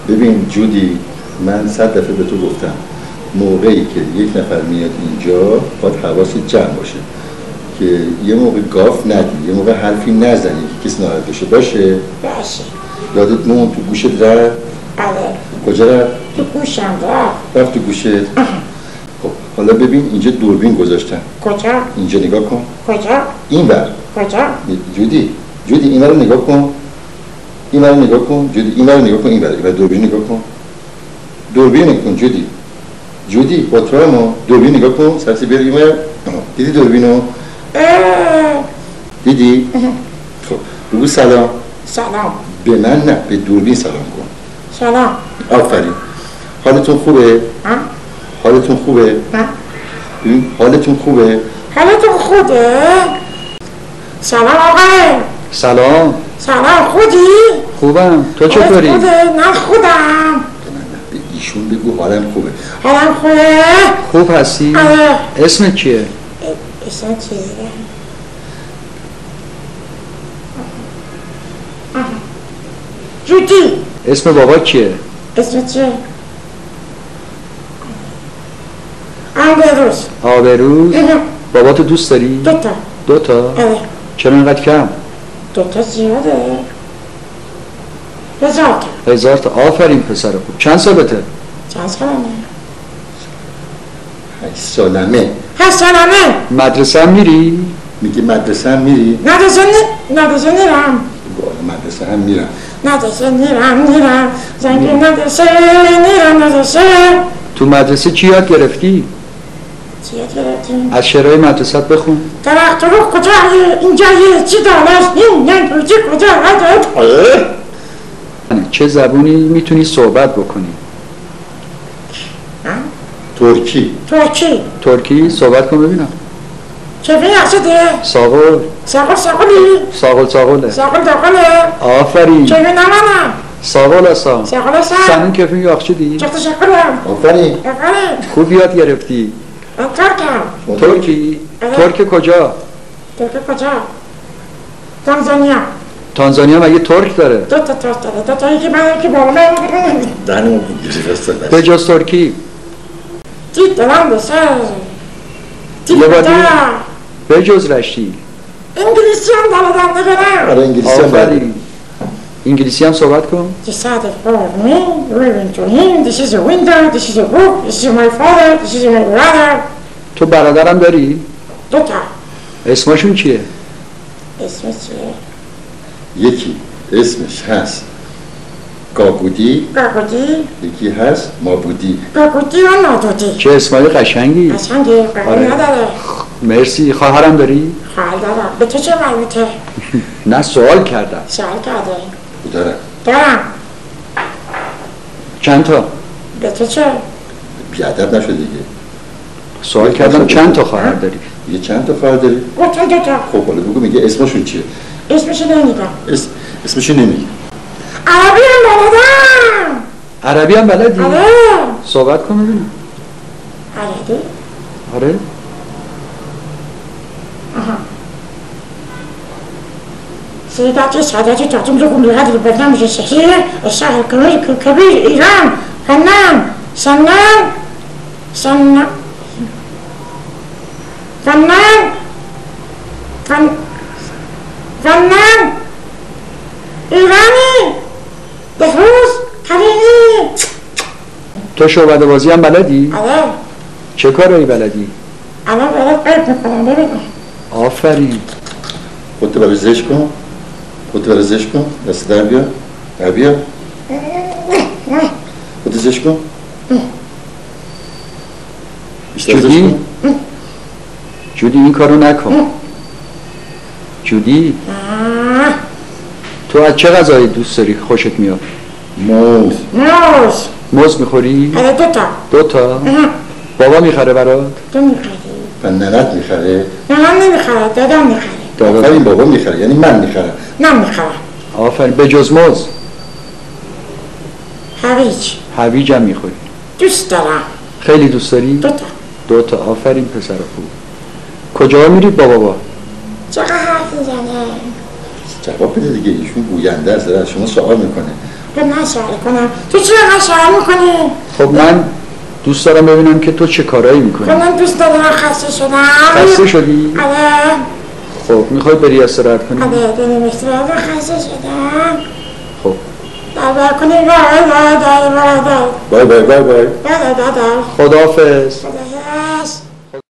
ببین جودی، من 100 دفعه به تو گفتم موقعی که یک نفر میاد اینجا باید حواست جمع باشه که یه موقع گاف ندی، یه موقع حرفی نزنی که کسی ناراحت بشه. باشه؟ یادت مون تو گوشت رفت؟ کجا رفت؟ تو گوشم رفت تو گوشت؟ خب حالا ببین اینجا دوربین گذاشتن. کجا؟ اینجا نگاه کن. کجا؟ این ور. کجا؟ جودی این ور نگاه کن. این ور نگاه کن. جودی این ور نگاه کن. این ور دوربین نگاه کن. دوربین نگاه کن جودی با تو ما دوربین نگاه کن. سرسی بیر این ور. دیدی دوربینو؟ دیدی؟ خب بگو سلام. سلام. به من نه، به دوربین سلام کن. سلام. آفرین. حالتون خوبه؟ حالتون خوبه؟ حالتون خوبه؟ حالتون خوبه؟ سلام آقای. سلام. سلام، خودی؟ خوبم. تو چطوری؟ خوبه؟ نه خودم. به ایشون بگو حالم خوبه. حالم خوبه؟ خوب هستی؟ اسمت چیه؟ اسم چیه؟ جودی. اسم بابا کیه؟ اسم چیه؟ آبروز. آبروز؟ بابا تو دوست داری؟ دوتا؟ چرا اینقدر کم؟ دوتا زیاده. 1000 تا. آفرین پسر خوب. چند سالته؟ چند سالمه؟ 8 سالمه. 8 سالمه. مدرسه هم میری؟ میگه مدرسه هم میری؟ مدرسه میرم. مدرسه هم میرم. مدرسه میرم. زنگ مدرسه میرم. تو مدرسه چی یاد گرفتی؟ چی یاد گرفتیم؟ از شعرهای مدرسه‌ت بخون. درخت رو کجایه؟ اینجا یه چی دانست؟ این نگوچی کجا هده؟ چه زبونی میتونی صحبت بکنی؟ ترکی صحبت کن ببینم. چه بیاخشده؟ ساغل. ساغله. آفرین. چه بینامانم؟ ساغل هستم. سنین کفی یاخشدی؟ چه تشکرم. آفرین. خوب یاد گرفتی. ترکی؟ ترک کجا؟ تانزانیا مگه ترک داره؟ دو تا یکی من که بابا من دهنمون گرفته. به جز ترکی؟ دارم بسه یه بادی؟ به جز رشتی؟ انگلیسی هم دارم نگرم. آره انگلیسی هم آفرین. انگلیسی هم صحبت کن. Decided for me, we went to him, this is a window, this is a book, this is my father, this is my brother. تو برادرم داری؟ دوتا. اسمشون چیه؟ اسمش چیه؟ یکی اسمش هست گاگودی. یکی هست مابودی. گاگودی و نادودی. چه اسمای قشنگی؟ قشنگه، قشنگی نداره. مرسی. خواهرم داری؟ خواهر دارم. به تو چه مربوطه؟ نه سوال کردم. دارم. چند تا؟ به تو چه؟ بیادب نشد دیگه. سوال کردم چند تا خواهر داری؟ یه چند تا خواهر داری؟ گفتم دوتا. خب حالا بگو میگه اسمشون چیه؟ اسمشو نمیگم. اسمشو نمیگی. عربی هم بلدی؟ آره. صحبت کن ببینم. عربی؟ آره. سعادتی تعظیم لكم بهذا البرنامج الصحيح الشهر الكبير إيران فنان ایرانی بهروز کریمی. تو شعبده بازی هم بلدی؟ آره. چه کارایی بلدی؟ الان برات قیب میکنم ببینم. آفرین. خودت برای زش کن. دست در بیا. خودت زش کن. جودی این کارو نکن. جودی تو از چه غذایی دوست داری خوشت میاد؟ موز میخوری؟ آره دوتا؟ بابا میخره برات؟ تو میخری؟ ننت میخره؟ ننم نمیخره، دادم میخره. آفرین بابا میخره، یعنی من میخرم. من میخرم. آفرین. به جز موز؟ هویج هم میخوری؟ دوست دارم. خیلی دوست داری؟ دوتا. آفرین پسر خوب. کجا میرید با بابا؟ چقدر حرف میزنه؟ جواب بده دیگه، ایشون گوینده است، از شما سوال میکنه. من سوال کنم تو چی اینقدر سوال میکنی؟ خب من دوست دارم ببینم که تو چه کارایی میکنی. خب من دوست دارم خسته شدم. خسته شدی؟ آره. خب میخوای بری استراحت کنی؟ آره بریم استراحت. خسته شدم. خب بای کنی. بای بای بای بای بای بای بای بای. بای بای بای. خداحافظ. خدا